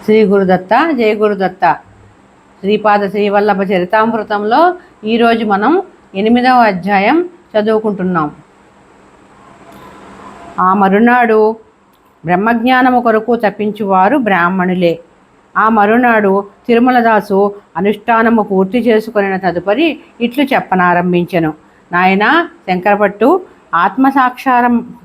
శ్రీ గురుదత్త, జయ గురుదత్త. శ్రీపాద శ్రీవల్లభ చరితామృతంలో ఈరోజు మనం 8వ అధ్యాయం చదువుకుంటున్నాం. ఆ మరునాడు బ్రహ్మజ్ఞానము కొరకు తప్పించువారు బ్రాహ్మణులే. ఆ మరునాడు తిరుమలదాసు అనుష్ఠానము పూర్తి చేసుకొనిన తదుపరి ఇట్లు చెప్పనారంభించెను. నాయనా శంకరపట్టు,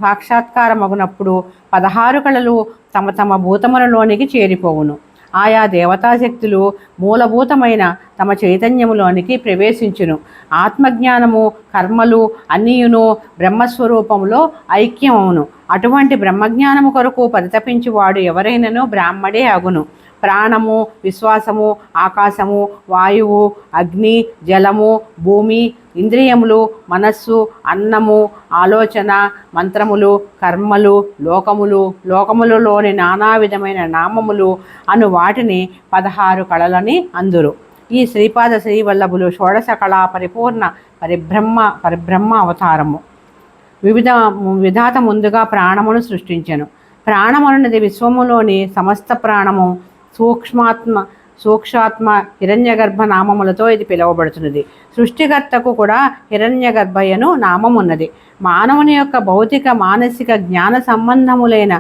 సాక్షాత్కారమగునప్పుడు 16 కళలు తమ తమ భూతములలోనికి చేరిపోవును. ఆయా దేవతాశక్తులు మూలభూతమైన తమ చైతన్యములోనికి ప్రవేశించును. ఆత్మజ్ఞానము, కర్మలు అన్నీయును బ్రహ్మస్వరూపములో ఐక్యమవును. అటువంటి బ్రహ్మజ్ఞానము కొరకు పరితపించువాడు ఎవరైనను బ్రాహ్మడే అగును. ప్రాణము, విశ్వాసము, ఆకాశము, వాయువు, అగ్ని, జలము, భూమి, ఇంద్రియములు, మనస్సు, అన్నము, ఆలోచన, మంత్రములు, కర్మలు, లోకములలోని నానా విధమైన నామములు అను వాటిని 16 కళలని అందురు. ఈ శ్రీపాద శ్రీవల్లభులు షోడశ కళా పరిపూర్ణ పరిబ్రహ్మ అవతారము. విధాత ముందుగా ప్రాణమును సృష్టించెను. ప్రాణమనున్నది విశ్వములోని సమస్త ప్రాణము, సూక్ష్మాత్మ హిరణ్యగర్భ నామములతో ఇది పిలువబడుతున్నది. సృష్టికర్తకు కూడా హిరణ్యగర్భయను నామమున్నది. మానవుని యొక్క భౌతిక, మానసిక, జ్ఞాన సంబంధములైన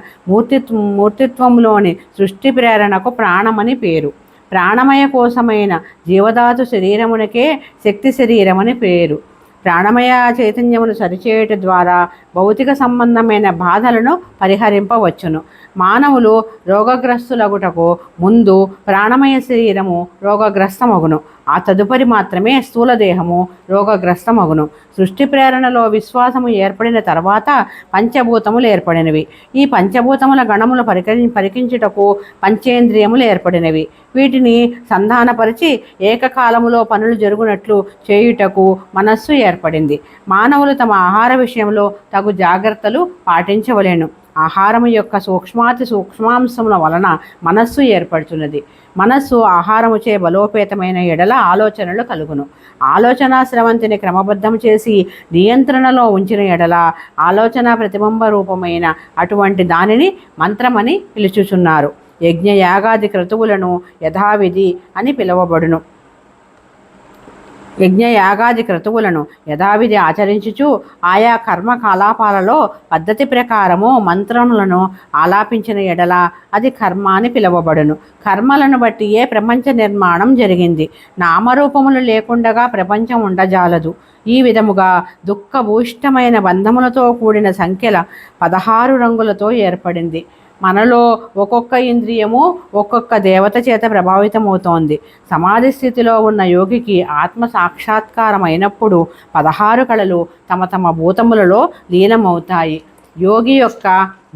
మూర్తిత్వములోని సృష్టి ప్రేరణకు ప్రాణమని పేరు. ప్రాణమయ కోసమైన జీవధాతు శరీరమునకే శక్తి శరీరమని పేరు. ప్రాణమయ చైతన్యమును సరిచేయుట ద్వారా భౌతిక సంబంధమైన బాధలను పరిహరింపవచ్చును. మానవులు రోగగ్రస్తులగుటకు ముందు ప్రాణమయ శరీరము రోగగ్రస్తమగును. ఆ తదుపరి మాత్రమే స్థూలదేహము రోగగ్రస్తమగును. సృష్టి ప్రేరణలో విశ్వాసము ఏర్పడిన తర్వాత పంచభూతములు ఏర్పడినవి. ఈ పంచభూతముల గణములు పరికించుటకు పంచేంద్రియములు ఏర్పడినవి. వీటిని సంధానపరిచి ఏకకాలములో పనులు జరుగునట్లు చేయుటకు మనస్సు ఏర్పడింది. మానవులు తమ ఆహార విషయంలో తగు జాగ్రత్తలు పాటించవలెను. ఆహారము యొక్క సూక్ష్మాతి సూక్ష్మాంశముల వలన మనస్సు ఏర్పడుతున్నది. మనస్సు ఆహారముచే బలోపేతమైన ఎడల ఆలోచనలు కలుగును. ఆలోచన స్రవంతిని క్రమబద్ధం చేసి నియంత్రణలో ఉంచిన ఎడల ఆలోచన ప్రతిబింబ రూపమైన అటువంటి దానిని మంత్రమని పిలుచుచున్నారు. యజ్ఞ యాగాది క్రతువులను యథావిధి అని పిలువబడును. యజ్ఞయాగాది క్రతువులను యథావిధి ఆచరించుచు ఆయా కర్మకలాపాలలో పద్ధతి ప్రకారము మంత్రములను ఆలాపించిన ఎడల అది కర్మ అని పిలువబడును. కర్మలను బట్టియే ప్రపంచ నిర్మాణం జరిగింది. నామరూపములు లేకుండగా ప్రపంచం ఉండజాలదు. ఈ విధముగా దుఃఖభూయిష్టమైన బంధములతో కూడిన సంఖ్యల 16 రంగులతో ఏర్పడింది. మనలో ఒక్కొక్క ఇంద్రియము ఒక్కొక్క దేవత చేత ప్రభావితమవుతోంది. సమాధి స్థితిలో ఉన్న యోగికి ఆత్మ సాక్షాత్కారం అయినప్పుడు 16 కళలు తమ తమ భూతములలో లీనమవుతాయి. యోగి యొక్క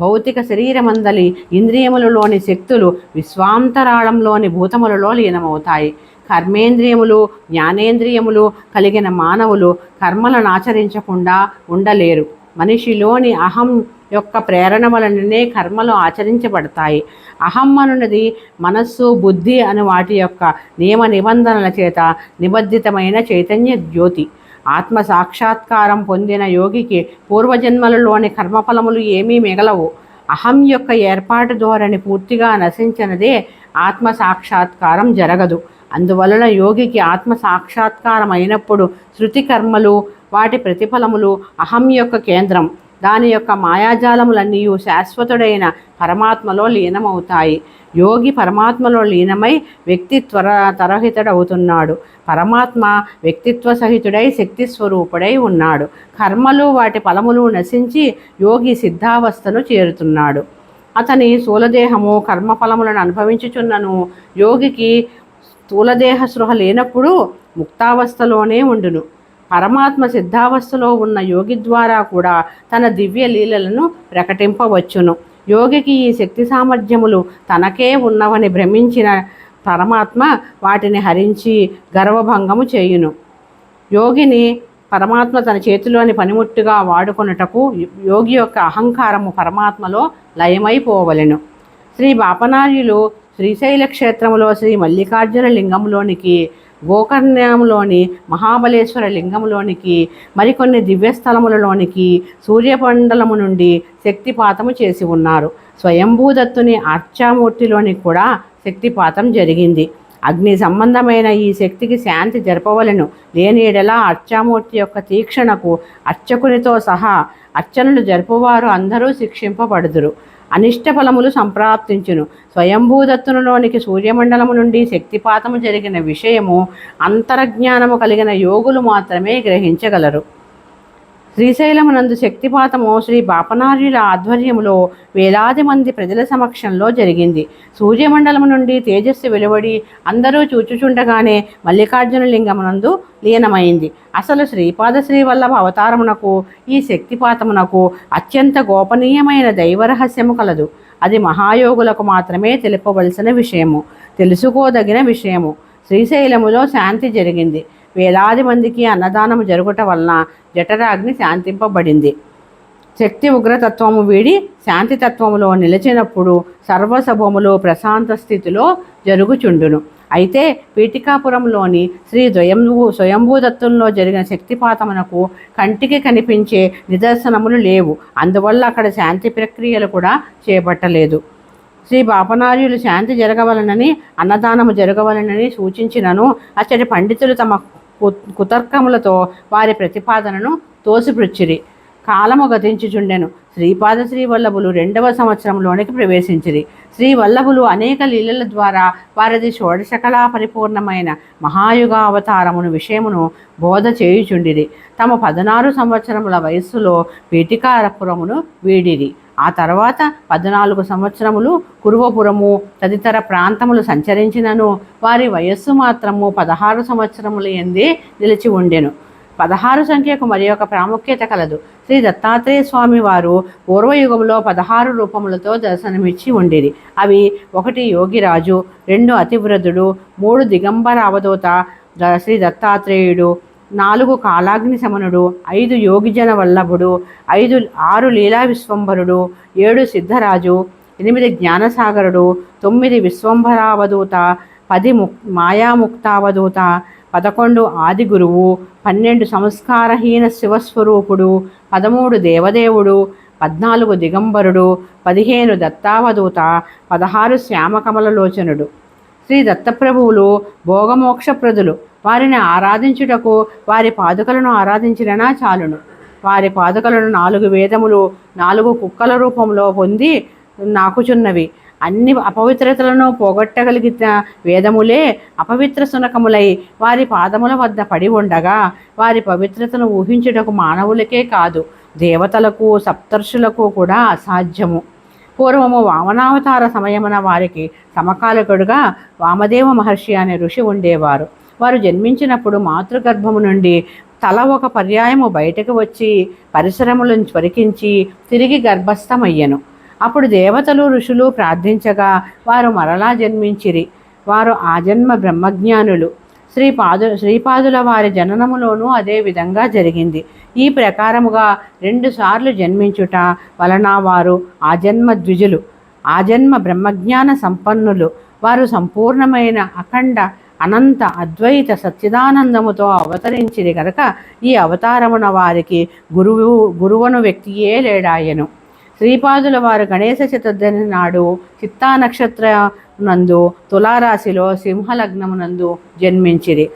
భౌతిక శరీరమందలి ఇంద్రియములలోని శక్తులు విశ్వాంతరాళంలోని భూతములలో లీనమవుతాయి. కర్మేంద్రియములు, జ్ఞానేంద్రియములు కలిగిన మానవులు కర్మలను ఆచరించకుండా ఉండలేరు. మనిషిలోని అహం యొక్క ప్రేరణ వలననే కర్మలు ఆచరించబడతాయి. అహం అనున్నది మనస్సు, బుద్ధి అను వాటి యొక్క నియమ నిబంధనల చేత నిబద్ధితమైన చైతన్య జ్యోతి. ఆత్మ సాక్షాత్కారం పొందిన యోగికి పూర్వజన్మలలోని కర్మఫలములు ఏమీ మిగలవు. అహం యొక్క ఏర్పాటు ధోరణి పూర్తిగా నశించినదే ఆత్మ సాక్షాత్కారం జరగదు. అందువలన యోగికి ఆత్మ సాక్షాత్కారం అయినప్పుడు శృతి కర్మలు, వాటి ప్రతిఫలములు అహం యొక్క కేంద్రం, దాని యొక్క మాయాజాలములన్నీ శాశ్వతుడైన పరమాత్మలో లీనమవుతాయి. యోగి పరమాత్మలో లీనమై తరహితుడవుతున్నాడు. పరమాత్మ వ్యక్తిత్వ సహితుడై శక్తి స్వరూపుడై ఉన్నాడు. కర్మలు, వాటి ఫలములు నశించి యోగి సిద్ధావస్థను చేరుతున్నాడు. అతని స్థూలదేహము కర్మఫలములను అనుభవించుచున్నను. యోగికి స్థూలదేహ స్పృహ లేనప్పుడు ముక్తావస్థలోనే ఉండును. పరమాత్మ సిద్ధావస్థలో ఉన్న యోగి ద్వారా కూడా తన దివ్య లీలలను ప్రకటింపవచ్చును. యోగికి ఈ శక్తి సామర్థ్యములు తనకే ఉన్నవని భ్రమించిన పరమాత్మ వాటిని హరించి గర్వభంగము చేయును. యోగిని పరమాత్మ తన చేతిలోని పనిముట్టుగా వాడుకొనుటకు యోగి యొక్క అహంకారము పరమాత్మలో లయమైపోవలెను. శ్రీ బాపనార్యులు శ్రీశైల క్షేత్రములో శ్రీ మల్లికార్జున లింగంలోనికి, గోకర్ణంలోని మహాబలేశ్వర లింగంలోనికి, మరికొన్ని దివ్యస్థలములలోనికి సూర్యమండలము నుండి శక్తిపాతము చేసి ఉన్నారు. స్వయంభూదత్తుని అర్చామూర్తిలోని కూడా శక్తిపాతం జరిగింది. అగ్ని సంబంధమైన ఈ శక్తికి శాంతి జరపవలను, లేని ఎడలా అర్చామూర్తి యొక్క తీక్షణకు అర్చకునితో సహా అర్చనలు జరుపువారు అందరూ శిక్షింపబడుదురు. అనిష్ట ఫలములు సంప్రాప్తించును. స్వయంభూదత్తునిలోనికి సూర్యమండలము నుండి శక్తిపాతము జరిగిన విషయము అంతరజ్ఞానము కలిగిన యోగులు మాత్రమే గ్రహించగలరు. శ్రీశైలమునందు శక్తిపాతము శ్రీ బాపనార్యుల ఆధ్వర్యములో వేలాది మంది ప్రజల సమక్షంలో జరిగింది. సూర్యమండలము నుండి తేజస్సు వెలువడి అందరూ చూచుచుండగానే మల్లికార్జున లింగమునందు లీనమైంది. అసలు శ్రీపాద శ్రీవల్లభ అవతారమునకు ఈ శక్తిపాతమునకు అత్యంత గోపనీయమైన దైవరహస్యము కలదు. అది మహాయోగులకు మాత్రమే తెలుపవలసిన విషయము, తెలుసుకోదగిన విషయము. శ్రీశైలములో శాంతి జరిగింది. వేలాది మందికి అన్నదానము జరుగుట వలన జఠరాగ్ని శాంతింపబడింది. శక్తి ఉగ్రతత్వము వీడి శాంతితత్వములో నిలిచినప్పుడు సర్వసభములు ప్రశాంత స్థితిలో జరుగుచుండును. అయితే పీఠికాపురంలోని శ్రీ స్వయంభూదత్తుల్లో జరిగిన శక్తిపాతమునకు కంటికి కనిపించే నిదర్శనములు లేవు. అందువల్ల అక్కడ శాంతి ప్రక్రియలు కూడా చేపట్టలేదు. శ్రీ బాపనార్యులు శాంతి జరగవలనని, అన్నదానము జరగవలనని సూచించినను అచ్చటి పండితులు తమ కుతర్కములతో వారి ప్రతిపాదనను తోసిపుచ్చిరి. కాలము గతించుచుండెను. శ్రీపాద శ్రీవల్లభులు 2వ సంవత్సరంలోనికి ప్రవేశించిరి. శ్రీవల్లభులు అనేక లీలల ద్వారా వారిది షోడశకళా పరిపూర్ణమైన మహాయుగ అవతారమును విషయమును బోధ చేయుచుండిరి. తమ 16 సంవత్సరముల వయస్సులో పీఠికాపురమును వీడిరి. ఆ తర్వాత 14 సంవత్సరములు కురువపురము తదితర ప్రాంతములు సంచరించినను వారి వయస్సు మాత్రము 16 సంవత్సరముల యందే నిలిచి ఉండెను. 16 సంఖ్యకు మరి ఒక ప్రాముఖ్యత కలదు. శ్రీ దత్తాత్రేయ స్వామి వారు పూర్వయుగంలో 16 రూపములతో దర్శనమిచ్చి ఉండిరి. అవి 1 యోగిరాజు, 2 అతివ్రతుడు, 3 దిగంబర అవధూత శ్రీ దత్తాత్రేయుడు, 4 కాలాగ్ని శమనుడు, 5 యోగిజన వల్లభుడు, 6 లీలా విశ్వంభరుడు, 7 సిద్ధరాజు, 8 జ్ఞానసాగరుడు, 9 విశ్వంభరావధూత, 10 మాయాముక్తావధూత, 11 ఆది గురువు, 12 సంస్కారహీన శివస్వరూపుడు, 13 దేవదేవుడు, 14 దిగంబరుడు, 15 దత్తావధూత, 16 శ్యామకమలలోచనుడు. శ్రీ దత్తప్రభువులు భోగమోక్షప్రదులు. వారిని ఆరాధించుటకు వారి పాదుకలను ఆరాధించినా చాలును. వారి పాదుకలను 4 వేదములు 4 కుక్కల రూపంలో పొంది నాకుచున్నవి. అన్ని అపవిత్రతలను పోగొట్టగలిగిన వేదములే అపవిత్ర సునకములై వారి పాదముల వద్ద పడి ఉండగా వారి పవిత్రతను ఊహించుటకు మానవులకే కాదు, దేవతలకు సప్తర్షులకు కూడా అసాధ్యము. పూర్వము వామనావతార సమయమున వారికి సమకాలికుడుగా వామదేవ మహర్షి అనే ఋషి ఉండేవారు. వారు జన్మించినప్పుడు మాతృగర్భము నుండి తల ఒక పర్యాయము బయటకు వచ్చి పరిసరములను త్వరికించి తిరిగి గర్భస్థమయ్యను. అప్పుడు దేవతలు ఋషులు ప్రార్థించగా వారు మరలా జన్మించిరి. వారు ఆజన్మ బ్రహ్మజ్ఞానులు. శ్రీపాదుల వారి జననములోనూ అదే విధంగా జరిగింది. ఈ ప్రకారముగా 2 సార్లు జన్మించుట వలన వారు ఆజన్మ ద్విజులు, ఆజన్మ బ్రహ్మజ్ఞాన సంపన్నులు. వారు సంపూర్ణమైన అఖండ అనంత అద్వైత సచ్చిదానందముతో అవతరించిరి కనుక ఈ అవతారమున వారికి గురువను వ్యక్తియే లేడాయను. శ్రీపాదుల వారు గణేశ చతుర్థి నాడు చిత్తా నక్షత్రమునందు తులారాశిలో సింహలగ్నమునందు జన్మించిరి.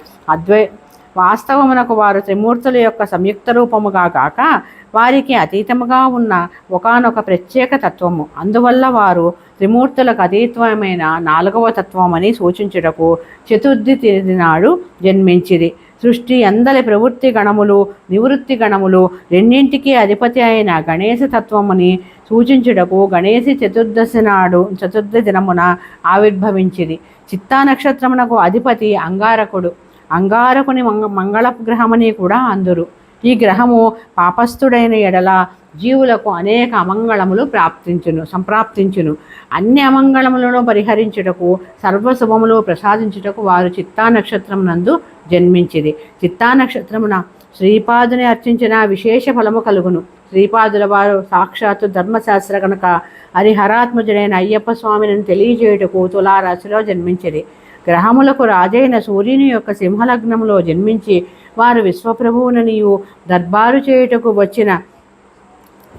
వాస్తవమునకు వారు త్రిమూర్తుల యొక్క సంయుక్త రూపముగా కాక వారికి అతీతముగా ఉన్న ఒకానొక ప్రత్యేక తత్వము. అందువల్ల వారు త్రిమూర్తులకు అతీతమైన 4వ తత్వమని సూచించుటకు చతుర్థి తిథి నాడు జన్మించిరి. సృష్టి అందరి ప్రవృత్తి గణములు నివృత్తి గణములు రెండింటికి అధిపతి అయిన గణేశ తత్వముని సూచించుటకు గణేశి చతుర్థి దినమున ఆవిర్భవించిరి. చిత్తా నక్షత్రమునకు అధిపతి అంగారకుడు. అంగారకుని మంగళగ్రహమని కూడా అందురు. ఈ గ్రహము పాపస్థుడైన ఎడల జీవులకు అనేక అమంగళములు సంప్రాప్తించును. అన్ని అమంగళములను పరిహరించుటకు సర్వశుభములు ప్రసాదించుటకు వారు చిత్తా నక్షత్రమునందు జన్మించిరి. చిత్తా నక్షత్రమున శ్రీపాదుని అర్చించిన విశేష ఫలము కలుగును. శ్రీపాదుల వారు సాక్షాత్తు ధర్మశాస్త్ర కనుక హరిహరాత్మజుడైన అయ్యప్ప స్వామిని తెలియజేయుటకు తులారాశిలో జన్మించిరి. గ్రహములకు రాజైన సూర్యుని యొక్క సింహలగ్నములో జన్మించి వారు విశ్వప్రభువుననియు దర్బారు చేయుటకు వచ్చిన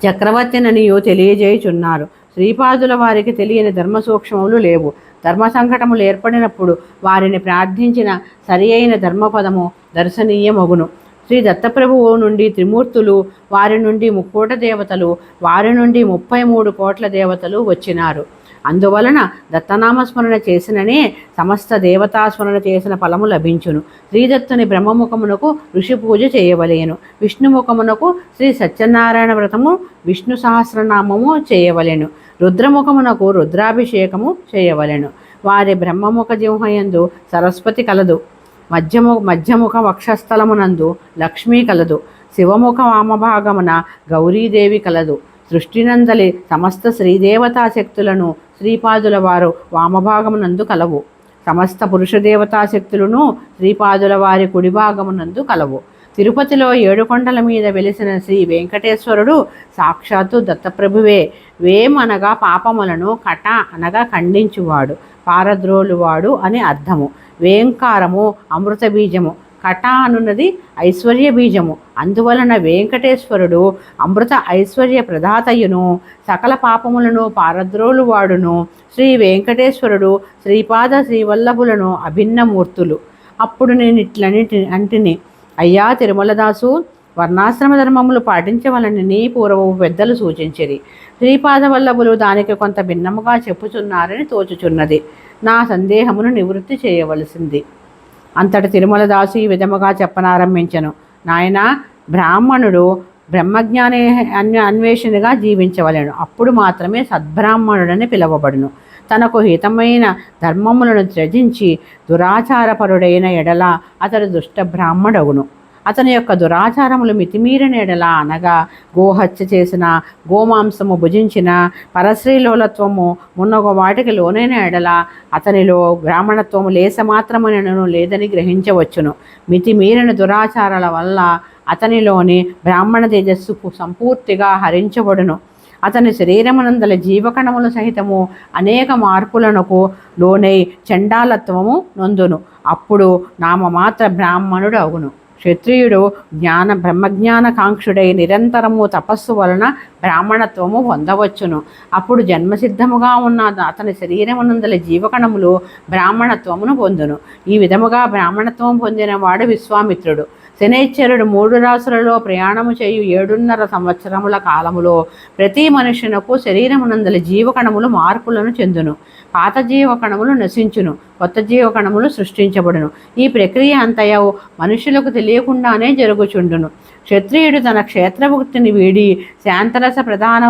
చక్రవర్తిననియు తెలియజేయుచున్నారు. శ్రీపాదుల వారికి తెలియని ధర్మ సూక్ష్మములు లేవు. ధర్మ సంకటములు ఏర్పడినప్పుడు వారిని ప్రార్థించిన సరి అయిన ధర్మపదము దర్శనీయమగును. శ్రీ దత్తప్రభువు నుండి త్రిమూర్తులు, వారి నుండి ముక్కోట దేవతలు, వారి నుండి 33 కోట్ల దేవతలు వచ్చినారు. అందువలన దత్తనామస్మరణ చేసిననే సమస్త దేవతాస్మరణ చేసిన ఫలము లభించును. శ్రీదత్తుని బ్రహ్మముఖమునకు ఋషి పూజ చేయవలేను. విష్ణుముఖమునకు శ్రీ సత్యనారాయణ వ్రతము, విష్ణు సహస్రనామము చేయవలెను. రుద్రముఖమునకు రుద్రాభిషేకము చేయవలెను. వారి బ్రహ్మముఖ జిహ్వయందు సరస్వతి కలదు. మధ్యముఖ వక్షస్థలమునందు లక్ష్మీ కలదు. శివముఖ వామభాగమున గౌరీదేవి కలదు. సృష్టినందలి సమస్త శ్రీదేవతా శక్తులను శ్రీపాదుల వారు వామభాగమునందు కలవు. సమస్త పురుషదేవతా శక్తులను శ్రీపాదుల వారి కుడిభాగమునందు కలవు. తిరుపతిలో 7 కొండల మీద వెలిసిన శ్రీ వెంకటేశ్వరుడు సాక్షాత్తు దత్తప్రభువే. వేం అనగా పాపములను, కట అనగా ఖండించువాడు, పారద్రోలువాడు అని అర్థము. వేంకారము అమృత బీజము, కట అనున్నది ఐశ్వర్య బీజము. అందువలన వెంకటేశ్వరుడు అమృత ఐశ్వర్య ప్రదాతయును, సకల పాపములను పారద్రోలువాడును. శ్రీ వెంకటేశ్వరుడు శ్రీపాద శ్రీవల్లభులను అభిన్నమూర్తులు. అప్పుడు నేను అంటిని, అయ్యా తిరుమలదాసు, వర్ణాశ్రమ ధర్మములు పాటించవలనని పూర్వపు పెద్దలు సూచించిరి. శ్రీపాదవల్లభులు దానికి కొంత భిన్నముగా చెప్పుచున్నారని తోచుచున్నది. నా సందేహమును నివృత్తి చేయవలసింది. అంతటి తిరుమలదాసు ఈ విధముగా చెప్పనారంభించను. నాయన, బ్రాహ్మణుడు బ్రహ్మజ్ఞానే అన్వేషణగా జీవించవలెను. అప్పుడు మాత్రమే సద్బ్రాహ్మణుడని పిలువబడును. తనకు హితమైన ధర్మములను త్యజించి దురాచారపరుడైన ఎడల అతడు దుష్ట బ్రాహ్మణుడగును. అతని యొక్క దురాచారములు మితిమీరిన ఎడల, అనగా గోహత్య చేసిన, గోమాంసము భుజించిన, పరశ్రీలోలత్వము మున్నగ వాటికి లోనైన ఎడల అతనిలో బ్రాహ్మణత్వము లేసమాత్రమునను లేదని గ్రహించవచ్చును. మితిమీరిన దురాచారాల వల్ల అతనిలోని బ్రాహ్మణ తేజస్సు సంపూర్తిగా హరించబడును. అతని శరీరమునందల జీవకణములు సహితము అనేక మార్పులకు లోనై చండాలత్వము నొందును. అప్పుడు నామమాత్ర బ్రాహ్మణుడు అగును. క్షత్రియుడు బ్రహ్మజ్ఞానకాంక్షుడై నిరంతరము తపస్సు వలన బ్రాహ్మణత్వము పొందవచ్చును. అప్పుడు జన్మసిద్ధముగా ఉన్న అతని శరీరమునందల జీవకణములు బ్రాహ్మణత్వమును పొందును. ఈ విధముగా బ్రాహ్మణత్వం పొందిన వాడు విశ్వామిత్రుడు. శనైశ్చరుడు 3 రాసులలో ప్రయాణము చేయు 7.5 సంవత్సరముల కాలములో ప్రతి మనుష్యునకు శరీరమునందల జీవకణములు మార్పులను చెందును. పాత జీవకణములు నశించును, కొత్త జీవకణములు సృష్టించబడును. ఈ ప్రక్రియ అంతయు మనుషులకు తెలియకుండానే జరుగుచుండును. క్షత్రియుడు తన క్షేత్రవృత్తిని వీడి శాంతరస ప్రధాన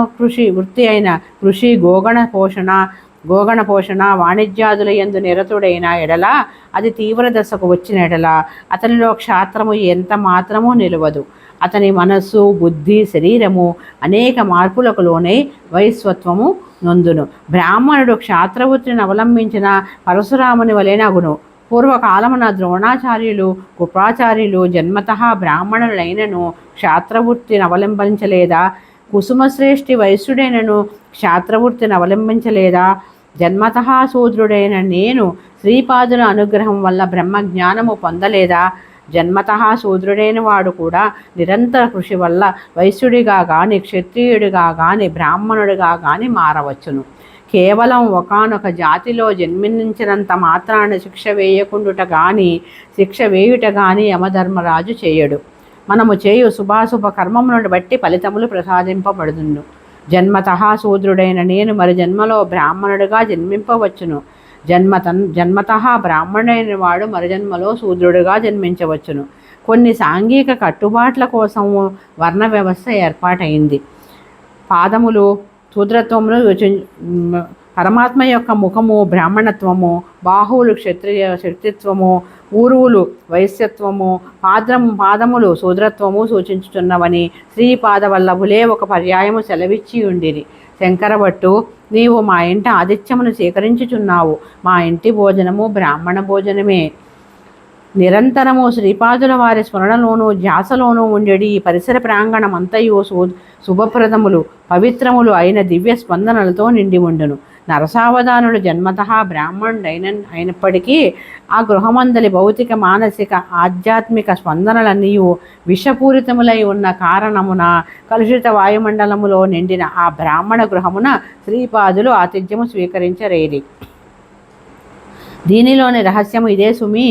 వృత్తి అయిన కృషి, గోగణ పోషణ వాణిజ్యాదుల యందు నిరతుడైన ఎడల, అది తీవ్ర దశకు వచ్చిన ఎడల అతనిలో క్షాత్రము ఎంత మాత్రమూ నిలవదు. అతని మనస్సు, బుద్ధి, శరీరము అనేక మార్పులకు లోనై వైశ్వత్వము నొందును. బ్రాహ్మణుడు క్షాత్రవృత్తిని అవలంబించిన పరశురాముని వలెనగును. పూర్వకాలమున ద్రోణాచార్యులు, కృపాచార్యులు జన్మతః బ్రాహ్మణులైనను క్షాత్రవృత్తిని అవలంబించలేదా? కుసుమశ్రేష్ఠి వైశ్యుడైనను క్షాత్రవృత్తిని అవలంబించలేదా? జన్మతః శూద్రుడైన నేను శ్రీపాదుల అనుగ్రహం వల్ల బ్రహ్మజ్ఞానము పొందలేదా? జన్మతః శూద్రుడైన వాడు కూడా నిరంతర కృషి వల్ల వైశ్యుడిగా గాని, క్షత్రియుడిగా గాని, బ్రాహ్మణుడిగా గాని మారవచ్చును. కేవలం ఒకానొక జాతిలో జన్మించినంత మాత్రాన శిక్ష వేయుట గాని యమధర్మరాజు చేయడు. మనము చేయు శుభాశుభ కర్మములను బట్టి ఫలితములు ప్రసాదింపబడును. జన్మతః శూద్రుడైన నేను మరి జన్మలో బ్రాహ్మణుడిగా జన్మింపవచ్చును. జన్మతః బ్రాహ్మణుడైన వాడు మరుజన్మలో శూద్రుడిగా జన్మించవచ్చును. కొన్ని సాంఘిక కట్టుబాట్ల కోసము వర్ణ వ్యవస్థ ఏర్పాటైంది. పాదములు శూద్రత్వమును పరమాత్మ యొక్క ముఖము బ్రాహ్మణత్వము, బాహువులు క్షత్రిత్వము, ఊరువులు వైశ్యత్వము, పాదములు శూద్రత్వము సూచించుచున్నవని శ్రీపాదవల్లభులే ఒక పర్యాయము సెలవిచ్చి ఉండిరి. శంకరభట్టు, నీవు మా ఇంట ఆతిథ్యమును స్వీకరించుచున్నావు. మా ఇంటి భోజనము బ్రాహ్మణ భోజనమే. నిరంతరము శ్రీపాదుల వారి స్మరణలోనూ ధ్యాసలోనూ ఉండేది ఈ పరిసర ప్రాంగణమంతయు శుభప్రదములు, పవిత్రములు అయిన దివ్య స్పందనలతో నిండి ఉండును. నరసావధానుడు జన్మతః అయినప్పటికీ ఆ గృహమందలి భౌతిక మానసిక ఆధ్యాత్మిక స్పందనలన్నీ విషపూరితములై ఉన్న కారణమున కలుషిత వాయుమండలములో నిండిన ఆ బ్రాహ్మణ గృహమున శ్రీపాదులు ఆతిథ్యము స్వీకరించరేది. దీనిలోని రహస్యము ఇదే సుమి.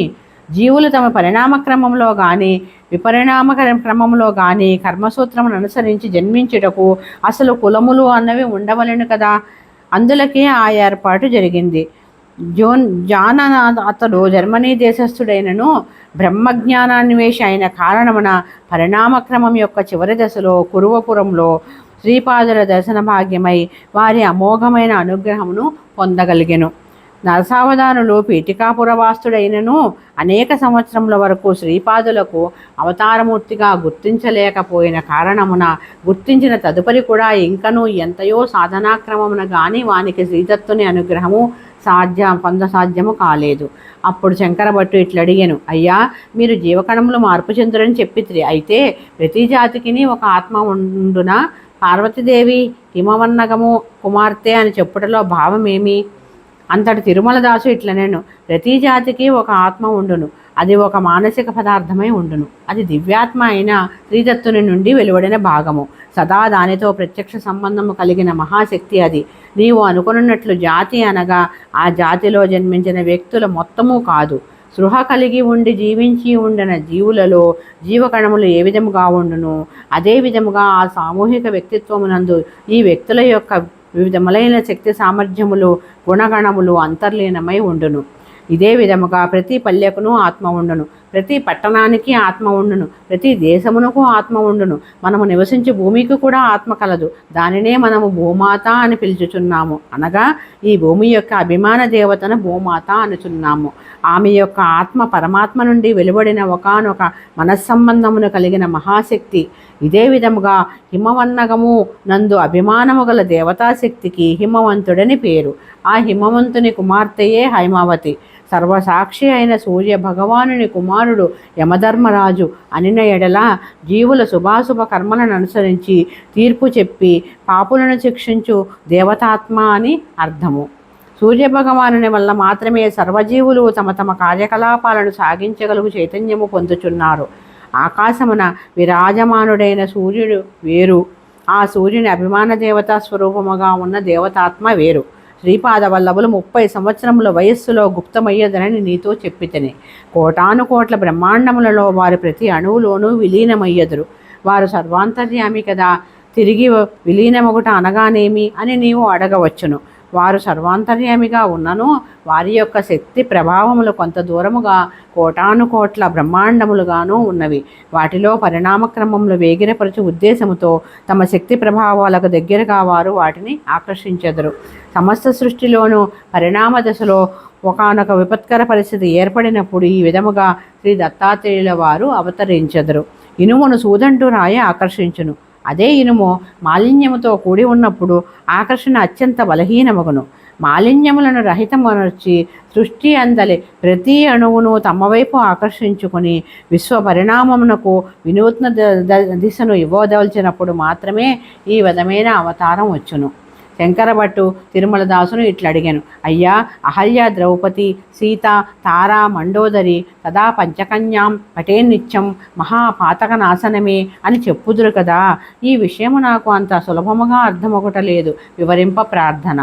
జీవులు తమ పరిణామ క్రమంలో కానీ విపరిణామ క్రమంలో కానీ కర్మసూత్రమును అనుసరించి జన్మించుటకు అసలు కులములు అన్నవి ఉండవలెను కదా. అందులకే ఆ ఏర్పాటు జరిగింది. జాన్ అతడు జర్మనీ దేశస్థుడైనను బ్రహ్మజ్ఞానాన్వేషి అయిన కారణమున పరిణామక్రమం యొక్క చివరి దశలో కురువపురంలో శ్రీపాదుల దర్శన భాగ్యమై వారి అమోఘమైన అనుగ్రహమును పొందగలిగెను. నరసావధానులు పీఠికాపురవాస్తుడైనను అనేక సంవత్సరముల వరకు శ్రీపాదులకు అవతారమూర్తిగా గుర్తించలేకపోయిన కారణమున గుర్తించిన తదుపరి కూడా ఇంకనూ ఎంతయో సాధనాక్రమమున కానీ వానికి శ్రీదత్తుని అనుగ్రహము పొందసాధ్యము కాలేదు. అప్పుడు శంకరభట్టు ఇట్లడిగాను, అయ్యా, మీరు జీవకణములు మార్పు చెందురని చెప్పిత్రి, అయితే ప్రతి జాతికిని ఒక ఆత్మ ఉండునా? పార్వతీదేవి హిమవన్నగము కుమార్తె అని చెప్పుటలో భావమేమి? అంతటి తిరుమలదాసు ఇట్లనేను, ప్రతి జాతికి ఒక ఆత్మ ఉండును, అది ఒక మానసిక పదార్థమై ఉండును, అది దివ్యాత్మ అయిన శ్రీదత్తుని నుండి వెలువడిన భాగము, సదా దానితో ప్రత్యక్ష సంబంధము కలిగిన మహాశక్తి అది. నీవు అనుకున్నట్లు జాతి అనగా ఆ జాతిలో జన్మించిన వ్యక్తుల మొత్తము కాదు. స్పృహ కలిగి ఉండి జీవించి ఉండిన జీవులలో జీవకణములు ఏ విధముగా ఉండును, అదే విధముగా ఆ సామూహిక వ్యక్తిత్వమునందు ఈ వ్యక్తుల యొక్క వివిధములైన శక్తి సామర్థ్యములు గుణగణములు అంతర్లీనమై ఉండును. ఇదే విధముగా ప్రతి పల్లెకును ఆత్మ ఉండును, ప్రతి పట్టణానికి ఆత్మ ఉండును, ప్రతి దేశమునకు ఆత్మ ఉండును. మనము నివసించే భూమికి కూడా ఆత్మ కలదు. దానినే మనము భూమాత అని పిలుచుచున్నాము. అనగా ఈ భూమి యొక్క అభిమాన దేవతను భూమాత అనుచున్నాము. ఆమె యొక్క ఆత్మ పరమాత్మ నుండి వెలువడిన ఒకానొక మనస్సంబంధమును కలిగిన మహాశక్తి. ఇదే విధముగా హిమవన్నగము నందు అభిమానము గల దేవతాశక్తికి హిమవంతుడని పేరు. ఆ హిమవంతుని కుమార్తెయే హైమావతి. సర్వసాక్షి అయిన సూర్య భగవానుని కుమారుడు యమధర్మరాజు అనిన ఎడల జీవుల శుభాశుభ కర్మలను అనుసరించి తీర్పు చెప్పి పాపులను శిక్షించు దేవతాత్మ అని అర్థము. సూర్యభగవానుని వల్ల మాత్రమే సర్వజీవులు తమ తమ కార్యకలాపాలను సాగించగలుగు చైతన్యము పొందుచున్నారు. ఆకాశమున విరాజమానుడైన సూర్యుడు వేరు, ఆ సూర్యుని అభిమాన దేవతా స్వరూపముగా ఉన్న దేవతాత్మ వేరు. శ్రీపాద వల్లభులు 30 సంవత్సరముల వయస్సులో గుప్తమయ్యదనని నీతో చెప్పితేనే. కోటాను కోట్ల బ్రహ్మాండములలో వారి ప్రతి అణువులోనూ విలీనమయ్యదురు. వారు సర్వాంతర్యామి కదా, తిరిగి విలీనమొకట అనగానేమి అని నీవు అడగవచ్చును. వారు సర్వాంతర్యామిగా ఉన్నను వారి యొక్క శక్తి ప్రభావములు కొంత దూరముగా కోటాను కోట్ల బ్రహ్మాండములుగాను ఉన్నవి. వాటిలో పరిణామక్రమములు వేగిరపరచు ఉద్దేశముతో తమ శక్తి ప్రభావాలకు దగ్గరగా వారు వాటిని ఆకర్షించెదరు. సమస్త సృష్టిలోనూ పరిణామ దశలో ఒకానొక విపత్కర పరిస్థితి ఏర్పడినప్పుడు ఈ విధముగా శ్రీ దత్తాత్రేయుల వారు అవతరించెదరు. ఇనుమును సూదంటూ రాయ ఆకర్షించును. అదే ఇనుము మాలిన్యముతో కూడి ఉన్నప్పుడు ఆకర్షణ అత్యంత బలహీనమగును. మాలిన్యములను రహితమనర్చి సృష్టి అందలి ప్రతి అణువును తమ వైపు ఆకర్షించుకొని విశ్వ పరిణామమునకు వినూత్న దిశను ఇవ్వదవలచినప్పుడు మాత్రమే ఈ విధమైన అవతారం వచ్చును. శంకరభట్టు తిరుమలదాసును ఇట్లడిగాను, అయ్యా, అహల్య, ద్రౌపది, సీత, తారా, మండోదరి తదా పంచకన్యాం పటేన్నిత్యం మహాపాతక నాశనమే అని చెప్పుదురు కదా. ఈ విషయము నాకు అంత సులభముగా అర్థమొకటలేదు, వివరింప ప్రార్థన.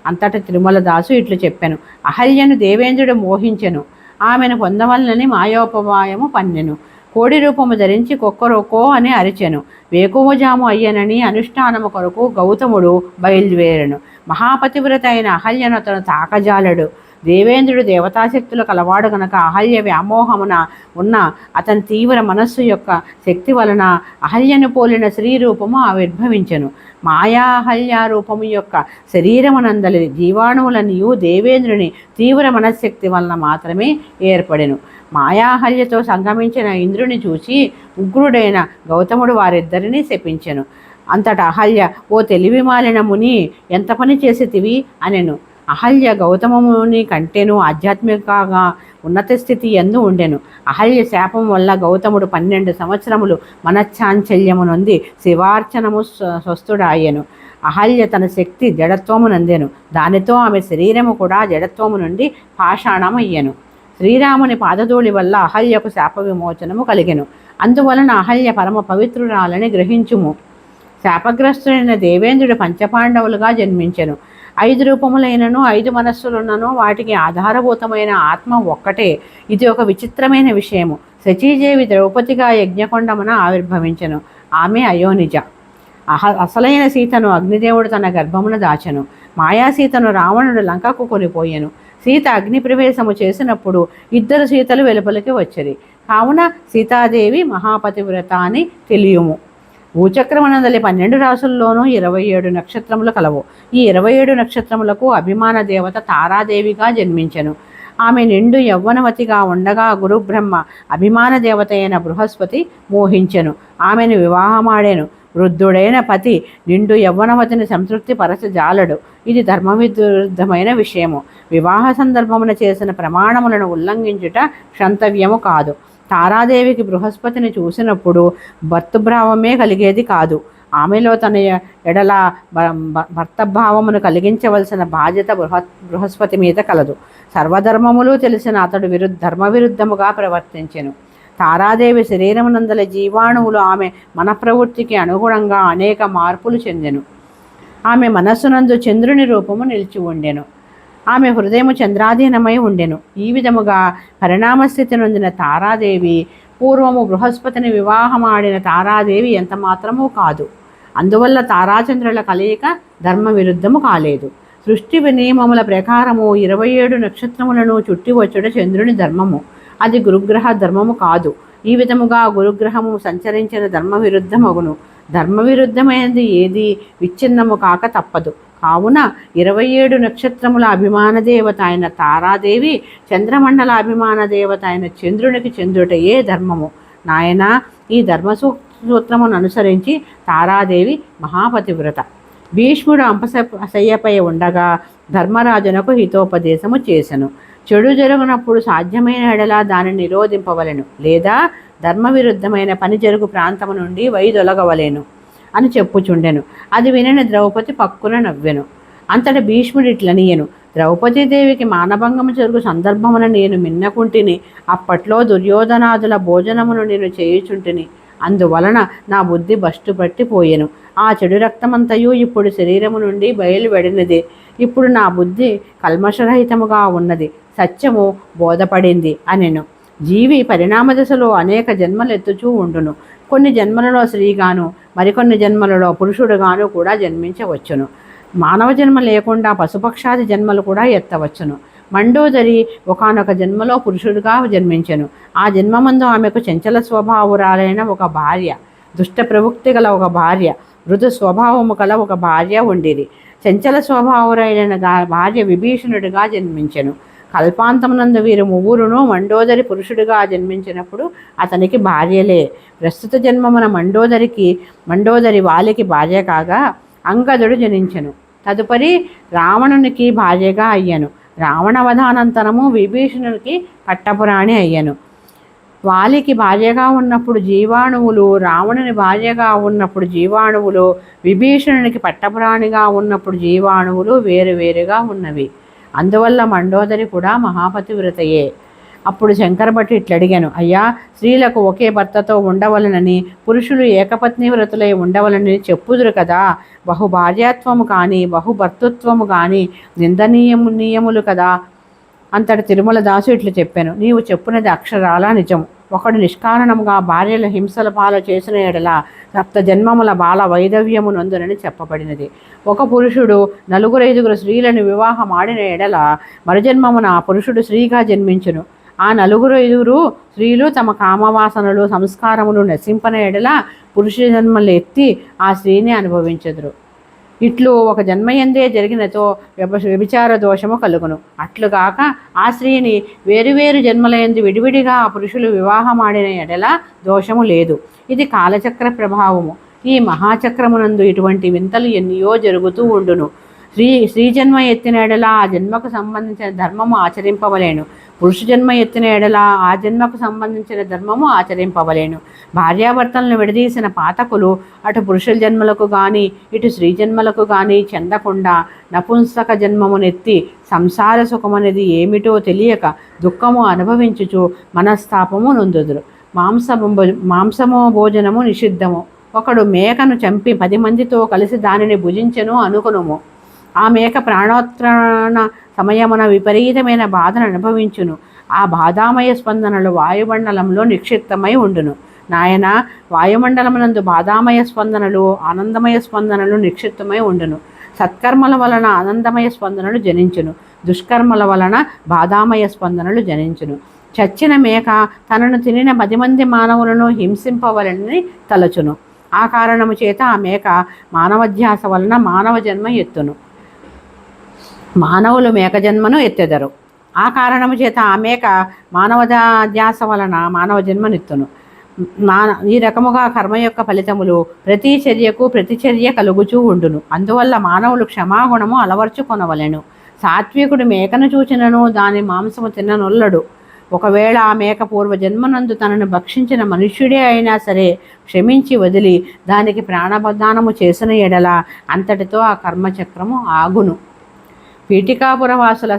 అంతటి తిరుమలదాసు ఇట్లు చెప్పాను, అహల్యను దేవేంద్రుడు మోహించెను, ఆమెను పొందవలనని మాయోపవాయము పన్నెను. కోడి రూపము ధరించి కొక్కరొకో అని అరిచెను. వేకువజాము అయ్యనని అనుష్ఠానము కొరకు గౌతముడు బయలుదేరెను. మహాపతివ్రత అయిన అహల్యను అతను తాకజాలడు. దేవేంద్రుడు దేవతాశక్తుల కలవాడు గనక అహల్య వ్యామోహమున ఉన్న అతని తీవ్ర మనస్సు యొక్క శక్తి వలన అహల్యను పోలిన స్త్రీ రూపము ఆవిర్భవించెను. మాయా అహల్య రూపము యొక్క శరీరమునందలి జీవాణువులనియు దేవేంద్రుని తీవ్ర మనశ్శక్తి వలన మాత్రమే ఏర్పడెను. మాయాహల్యతో సంగమించిన ఇంద్రుని చూసి ఉగ్రుడైన గౌతముడు వారిద్దరినీ శపించెను. అంతటా అహల్య, ఓ తెలివి మాలిన ముని, ఎంత పని చేసితివి అనెను. అహల్య గౌతమముని కంటేను ఆధ్యాత్మికంగా ఉన్నత స్థితి ఎందు ఉండెను. అహల్య శాపం వల్ల గౌతముడు 12 సంవత్సరములు మనశ్చాంచల్యము నొంది శివార్చనము స్వస్థుడాయెను. అహల్య తన శక్తి జడత్వము నందెను. దానితో ఆమె శరీరము కూడా జడత్వము నుండి పాషాణమయ్యెను. శ్రీరాముని పాదధూళి వల్ల అహల్యకు శాప విమోచనము కలిగెను. అందువలన అహల్య పరమ పవిత్రురాలని గ్రహించుము. శాపగ్రస్తుడైన దేవేంద్రుడు పంచపాండవులుగా జన్మించెను. 5 రూపములైనను 5 మనస్సులున్నను వాటికి ఆధారభూతమైన ఆత్మ ఒక్కటే. ఇది ఒక విచిత్రమైన విషయము. శచీదేవి ద్రౌపదిగా యజ్ఞకొండమున ఆవిర్భవించెను. ఆమె అయోనిజ. అసలైన సీతను అగ్నిదేవుడు తన గర్భమున దాచెను. మాయాసీతను రావణుడు లంకకు కొనిపోయెను. సీత అగ్ని ప్రవేశము చేసినప్పుడు 2 సీతలు వెలుపలికి వచ్చిరి. కావున సీతాదేవి మహాపతివ్రత అని తెలియము. భూచక్రమనందలి 12 రాసుల్లోనూ 27 నక్షత్రములు కలవు. ఈ 27 నక్షత్రములకు అభిమాన దేవత తారాదేవిగా జన్మించెను. ఆమె నిండు యవ్వనవతిగా ఉండగా గురుబ్రహ్మ అభిమాన దేవత అయిన బృహస్పతి మోహించెను. ఆమెను వివాహమాడెను. వృద్ధుడైన పతి నిండు యవ్వనవతిని సంతృప్తి పరచజాలడు. ఇది ధర్మవిరుద్ధమైన విషయము. వివాహ సందర్భమున చేసిన ప్రమాణములను ఉల్లంఘించుట క్షంతవ్యము కాదు. తారాదేవికి బృహస్పతిని చూసినప్పుడు భర్తృభావమే కలిగేది కాదు. ఆమెలో తన ఎడల భర్తభావమును కలిగించవలసిన బాధ్యత బృహస్పతి మీద కలదు. సర్వధర్మములు తెలిసిన అతడు ధర్మవిరుద్ధముగా ప్రవర్తించెను. తారాదేవి శరీరమునందల జీవాణువులు ఆమె మన ప్రవృత్తికి అనుగుణంగా అనేక మార్పులు చెందెను. ఆమె మనస్సునందు చంద్రుని రూపము నిలిచి ఉండెను. ఆమె హృదయము చంద్రాధీనమై ఉండెను. ఈ విధముగా పరిణామస్థితి నొందిన తారాదేవి పూర్వము బృహస్పతిని వివాహమాడిన తారాదేవి ఎంత మాత్రమూ కాదు. అందువల్ల తారాచంద్రుల కలయిక ధర్మ విరుద్ధము కాలేదు. సృష్టి నియమముల ప్రకారము 27 నక్షత్రములను చుట్టివచ్చుట చంద్రుని ధర్మము. అది గురుగ్రహ ధర్మము కాదు. ఈ విధముగా గురుగ్రహము సంచరించిన ధర్మ విరుద్ధమగును. ధర్మ విరుద్ధమైనది ఏది విచ్ఛిన్నము కాక తప్పదు. కావున 27 నక్షత్రముల అభిమాన దేవత అయిన తారాదేవి చంద్రమండల అభిమాన దేవత అయిన చంద్రునికి చెందుటయే ధర్మము. నాయన, ఈ ధర్మసూత్రమును అనుసరించి తారాదేవి మహాపతివ్రత. భీష్ముడు అంపశయ్యపై ఉండగా ధర్మరాజునకు హితోపదేశము చేసెను. చెడు జరుగునప్పుడు సాధ్యమైన ఎడలా దానిని నిరోధింపవలెను, లేదా ధర్మ విరుద్ధమైన పని జరుగు ప్రాంతము నుండి వైదొలగవలెను అని చెప్పుచుండెను. అది వినిన ద్రౌపది పక్కున నవ్వెను. అంతట భీష్ముడు ఇట్లనియెను, ద్రౌపదీదేవికి మానభంగము జరుగు సందర్భమున నేను మిన్నకుంటిని. అప్పట్లో దుర్యోధనాదుల భోజనమును నేను చేయుచుంటిని. అందువలన నా బుద్ధి బస్టుపట్టిపోయెను. ఆ చెడు రక్తమంతయు ఇప్పుడు శరీరము నుండి బయలువెడినది. ఇప్పుడు నా బుద్ధి కల్మషరహితముగా ఉన్నది. సత్యము బోధపడింది అనెను. జీవి పరిణామ దశలో అనేక జన్మలు ఎత్తుచూ ఉండును. కొన్ని జన్మలలో స్త్రీగాను, మరికొన్ని జన్మలలో పురుషుడుగాను కూడా జన్మించవచ్చును. మానవ జన్మ లేకుండా పశుపక్షాది జన్మలు కూడా ఎత్తవచ్చును. మండోదరి ఒకానొక జన్మలో పురుషుడిగా జన్మించెను. ఆ జన్మమందు ఆమెకు చంచల స్వభావురాలైన ఒక భార్య, దుష్ట ప్రవృత్తి గల ఒక భార్య, మృదు స్వభావము గల ఒక భార్య ఉండేది. చంచల స్వభావురైన భార్య విభీషణుడిగా జన్మించెను. కల్పాంతమునందు వీరు ముగ్గురును మండోదరి పురుషుడిగా జన్మించినప్పుడు అతనికి భార్యలే. ప్రస్తుత జన్మమున మండోదరి వాలికి భార్య కాగా అంగదుడు జనించెను. తదుపరి రావణునికి భార్యగా అయ్యను. రావణవధానంతరము విభీషణునికి పట్టపురాణి అయ్యను. వాలికి భార్యగా ఉన్నప్పుడు జీవాణువులు, రావణుని భార్యగా ఉన్నప్పుడు జీవాణువులు, విభీషణునికి పట్టపురాణిగా ఉన్నప్పుడు జీవాణువులు వేరువేరుగా ఉన్నవి. అందువల్ల మండోదరి కూడా మహాపతివ్రతయే. అప్పుడు శంకరభట్టు ఇట్లడిగాను, అయ్యా, స్త్రీలకు ఒకే భర్తతో ఉండవలనని, పురుషులు ఏకపత్ని వ్రతులై ఉండవలనని చెప్పుదురు కదా. బహుభార్యాత్వము కానీ బహుభర్తృత్వము కానీ నిందనీయములు కదా. అంతటి తిరుమల దాసు ఇట్లు చెప్పాను, నీవు చెప్పునది అక్షరాల నిజం. ఒకడు నిష్కారణముగా భార్యల హింసల పాలు చేసిన ఎడల 7 జన్మముల బాల వైధవ్యము నొందునని చెప్పబడినది. ఒక పురుషుడు 4-5 స్త్రీలను వివాహమాడిన ఎడల మరుజన్మమున ఆ పురుషుడు స్త్రీగా జన్మించును. ఆ 4-5 స్త్రీలు తమ కామవాసనలు సంస్కారములు నశింపన ఎడల పురుష జన్మలు ఎత్తి ఆ స్త్రీని అనుభవించెదరు. ఇట్లు ఒక జన్మయందే జరిగినతో వ్యభిచార దోషము కలుగును. అట్లుగాక ఆ స్త్రీని వేరువేరు జన్మలయందు విడివిడిగా ఆ పురుషులు వివాహమాడిన ఎడల దోషము లేదు. ఇది కాలచక్ర ప్రభావము. ఈ మహాచక్రమునందు ఇటువంటి వింతలు ఎన్నో జరుగుతూ ఉండును. స్త్రీ జన్మ ఎత్తిన ఎడల ఆ జన్మకు సంబంధించిన ధర్మము ఆచరింపవలేను. పురుష జన్మ ఎత్తిన ఎడల ఆ జన్మకు సంబంధించిన ధర్మము ఆచరింపవలేను. భార్యాభర్తలను విడదీసిన పాతకులు అటు పురుషుల జన్మలకు కానీ ఇటు స్త్రీ జన్మలకు కానీ చెందకుండా నపుంసక జన్మమునెత్తి సంసార సుఖమనేది ఏమిటో తెలియక దుఃఖము అనుభవించుచు మనస్తాపము నొందుదురు. మాంసము భోజనము నిషిద్ధము. ఒకడు మేకను చంపి 10 మందితో కలిసి దానిని భుజించెను అనుకునుము. ఆ మేక ప్రాణోత్రణ సమయమున విపరీతమైన బాధను అనుభవించును. ఆ బాధామయ స్పందనలు వాయుమండలంలో నిక్షిప్తమై ఉండును. నాయన, వాయుమండలమునందు బాధామయ స్పందనలు, ఆనందమయ స్పందనలు నిక్షిప్తమై ఉండును. సత్కర్మల వలన ఆనందమయ స్పందనలు జనించును, దుష్కర్మల వలన బాధామయ స్పందనలు జనించును. చచ్చిన మేక తనను తినిన 10 మంది మానవులను హింసింపవలనని తలచును. ఆ కారణము చేత ఆ మేక మానవధ్యాస వలన మానవ జన్మ ఎత్తును. మానవులు మేక జన్మను ఎత్తెదరు. ఆ కారణము చేత ఆ మేక మానవధ్యాస వలన మానవ జన్మనెత్తును. ఈ రకముగా కర్మ యొక్క ఫలితములు ప్రతి చర్యకు ప్రతిచర్య కలుగుచూ ఉండును. అందువల్ల మానవులు క్షమాగుణము అలవర్చుకొనవలెను. సాత్వికుడు మేకను చూచినను దాని మాంసము తిననొల్లడు. ఒకవేళ ఆ మేక పూర్వజన్మనందు తనను భక్షించిన మనుష్యుడే అయినా సరే క్షమించి వదిలి దానికి ప్రాణబదానము చేసిన ఎడల అంతటితో ఆ కర్మచక్రము ఆగును. పీఠికాపురవాసుల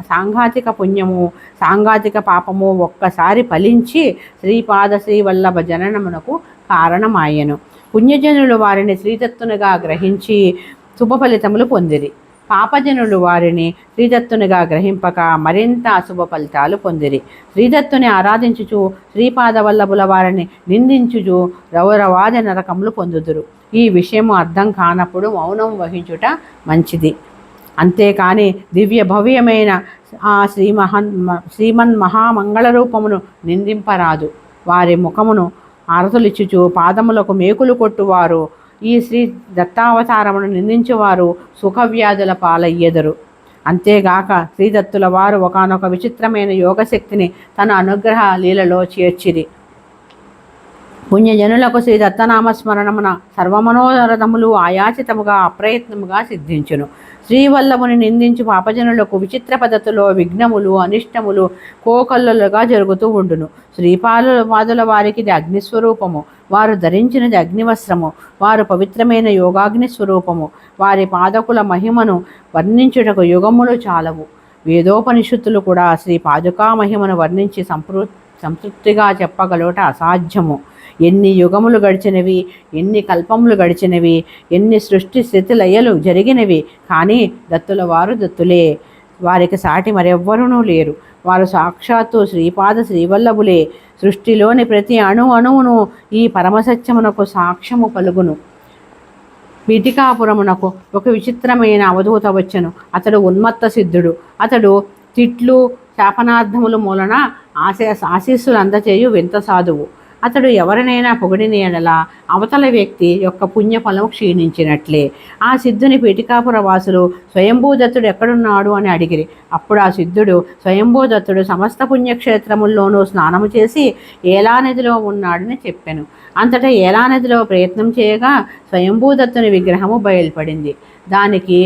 సాంఘాతిక పుణ్యము, సాంఘాతిక పాపము ఒక్కసారి ఫలించి శ్రీపాద శ్రీవల్లభ జననమునకు కారణమాయెను. పుణ్యజనులు వారిని శ్రీదత్తునిగా గ్రహించి శుభ ఫలితములు పొందిరి. పాపజనులు వారిని శ్రీదత్తునిగా గ్రహింపక మరింత అశుభ ఫలితాలు పొందిరి. శ్రీదత్తుని ఆరాధించుచు శ్రీపాద వల్లభుల వారిని నిందించుచు రౌరవాది నరకములు పొందుదురు. ఈ విషయము అర్థం కానప్పుడు మౌనం వహించుట మంచిది. అంతేకాని దివ్య భవ్యమైన ఆ శ్రీమన్ మహామంగళ రూపమును నిందింపరాదు. వారి ముఖమును ఆరతులిచ్చుచు పాదములకు మేకులు కొట్టువారు, ఈ శ్రీ దత్తావతారమును నిందించువారు సుఖవ్యాధుల పాలయ్యెదరు. అంతేగాక శ్రీదత్తుల వారు ఒకానొక విచిత్రమైన యోగశక్తిని తన అనుగ్రహ లీలలో చేర్చిరి. పుణ్యజనులకు శ్రీ దత్తనామస్మరణమున సర్వమనోరథములు ఆయాచితముగా అప్రయత్నముగా సిద్ధించును. శ్రీవల్లభుని నిందించు పాపజనులకు విచిత్ర పద్ధతిలో విఘ్నములు అనిష్టములు కోకల్లులుగా జరుగుతూ ఉండును. శ్రీపాదుల వారికి ఇది అగ్నిస్వరూపము. వారు ధరించినది అగ్నివస్త్రము. వారు పవిత్రమైన యోగాగ్ని స్వరూపము. వారి పాదకుల మహిమను వర్ణించుటకు యుగములు చాలవు. వేదోపనిషత్తులు కూడా శ్రీ పాదుకా మహిమను వర్ణించి సంతృప్తిగా చెప్పగలుగుట అసాధ్యము. ఎన్ని యుగములు గడిచినవి, ఎన్ని కల్పములు గడిచినవి, ఎన్ని సృష్టి స్థితి లయలు జరిగినవి, కానీ దత్తుల వారు దత్తులే. వారికి సాటి మరెవ్వరూ లేరు. వారు సాక్షాత్తు శ్రీపాద శ్రీవల్లభులే. సృష్టిలోని ప్రతి అణువును ఈ పరమసత్యమునకు సాక్ష్యము పలుగును. పీఠికాపురమునకు ఒక విచిత్రమైన అవధూత వచ్చెను. అతడు ఉన్మత్త సిద్ధుడు. అతడు తిట్లు శాపనార్థముల మూలన ఆశీస్సులు అందచేయు వింత సాధువు. అతడు ఎవరినైనా పొగిడిన ఎడల అవతల వ్యక్తి యొక్క పుణ్యఫలం క్షీణించినట్లే. ఆ సిద్ధుని పీఠికాపుర వాసులు స్వయంభూదత్తుడు ఎక్కడున్నాడు అని అడిగిరి. అప్పుడు ఆ సిద్ధుడు స్వయంభూదత్తుడు సమస్త పుణ్యక్షేత్రముల్లోనూ స్నానము చేసి ఏలానదిలో ఉన్నాడని చెప్పెను. అంతటా ఏలానదిలో ప్రయత్నం చేయగా స్వయంభూదత్తుని విగ్రహము బయలుపడింది. దానికి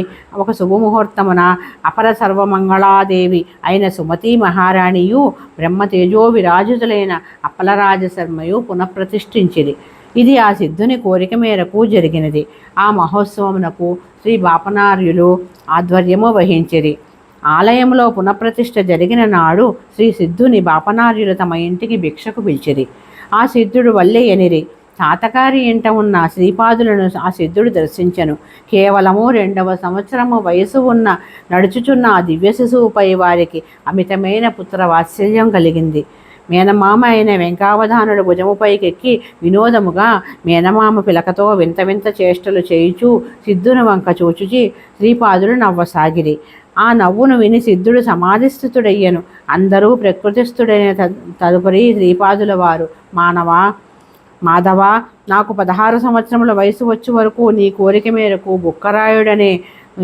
ఒక శుభముహూర్తమున అపర సర్వమంగళాదేవి అయిన సుమతీ మహారాణియు బ్రహ్మతేజో విరాజితులైన అప్పలరాజశర్మయు పునఃప్రతిష్ఠించిరి. ఇది ఆ సిద్ధుని కోరిక మేరకు జరిగినది. ఆ మహోత్సవమునకు శ్రీ బాపనార్యులు ఆధ్వర్యము వహించిరి. ఆలయంలో పునఃప్రతిష్ఠ జరిగిన నాడు శ్రీ సిద్ధుని బాపనార్యులు తమ ఇంటికి భిక్షకు పిలిచిరి. ఆ సిద్ధుడు వల్లే ఎనిరి. తాతగారి ఇంట ఉన్న శ్రీపాదులను ఆ సిద్ధుడు దర్శించెను. కేవలము 2వ సంవత్సరము వయసు ఉన్న నడుచుచున్న ఆ దివ్య శిశువుపై వారికి అమితమైన పుత్రవాత్సల్యం కలిగింది. మేనమామ అయిన వెంకావధానుడు భుజముపైకెక్కి వినోదముగా మేనమామ పిలకతో వింత వింత చేష్టలు చేయుచూ సిద్ధుని వంక చూచుచి శ్రీపాదులు నవ్వసాగిరి. ఆ నవ్వును విని సిద్ధుడు సమాధిస్థితుడయ్యను. అందరూ ప్రకృతిస్థుడైన తదుపరి శ్రీపాదుల వారు, మాధవ, నాకు 16 సంవత్సరముల వయసు వచ్చే వరకు నీ కోరిక మేరకు బుక్కరాయుడనే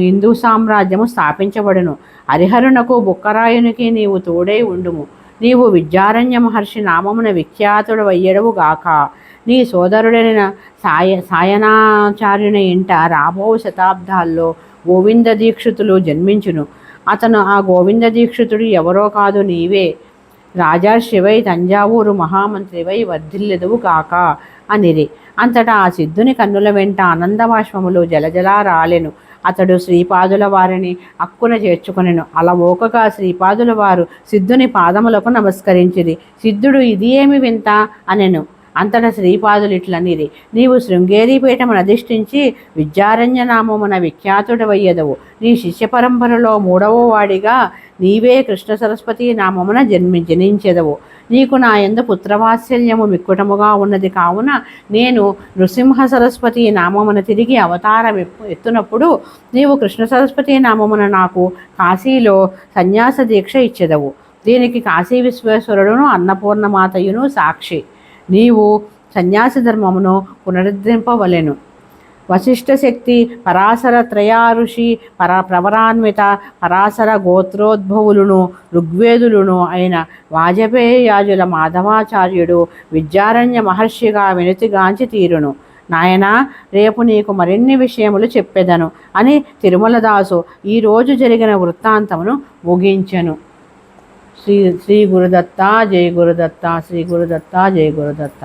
హిందూ సామ్రాజ్యము స్థాపించబడును. హరిహరునకు బుక్కరాయునికి నీవు తోడై ఉండుము. నీవు విద్యారణ్య మహర్షి నామమున విఖ్యాతుడవయ్యడవు గాక. నీ సోదరుడైన సాయనాచార్యుని ఇంట రాబో శతాబ్దాల్లో గోవింద దీక్షితులు జన్మించును. అతను ఆ గోవింద దీక్షితుడు ఎవరో కాదు, నీవే. రాజర్షివై తంజావూరు మహామంత్రివై వర్ధిల్లెదువు కాక అనిరి. అంతటా ఆ సిద్ధుని కన్నుల వెంట ఆనందబాష్పములు జలజలా రాలెను. అతడు శ్రీపాదుల వారిని అక్కున చేర్చుకొనెను. అలవోకగా శ్రీపాదుల వారు సిద్ధుని పాదములకు నమస్కరించిరి. సిద్ధుడు ఇది ఏమి వింత అనెను. అంతటా శ్రీపాదులిట్లనిరి, నీవు శృంగేరీపీఠమును అధిష్ఠించి విద్యారణ్య నామమున విఖ్యాతుడవయ్యదవు. నీ శిష్య పరంపరలో 3వ వాడిగా నీవే కృష్ణ సరస్వతి నామమున జనించెదవు. నీకు నా యందు పుత్రవాత్సల్యము మిక్కుటముగా ఉన్నది కావున నేను నృసింహ సరస్వతి నామమున తిరిగి అవతారం ఎత్తునప్పుడు నీవు కృష్ణ సరస్వతి నామమున నాకు కాశీలో సన్యాస దీక్ష ఇచ్చెదవు. దీనికి కాశీ విశ్వేశ్వరుడును అన్నపూర్ణమాతయును సాక్షి. నీవు సన్యాసి ధర్మమును పునరుద్ధరింపవలెను. వశిష్ఠ శక్తి పరాశర త్రయారుషి ప్రవరాన్విత పరాశర గోత్రోద్భవులును ఋగ్వేదులును అయిన వాజపేయాజుల మాధవాచార్యుడు విద్యారణ్య మహర్షిగా వినతిగాంచి తీరును. నాయనా, రేపు నీకు మరిన్ని విషయములు చెప్పెదను అని తిరుమలదాసు ఈరోజు జరిగిన వృత్తాంతమును ముగించెను. శ్రీ గురుదత్త జై గురుదత్త, శ్రీ గురుదత్త జై గురుదత్త.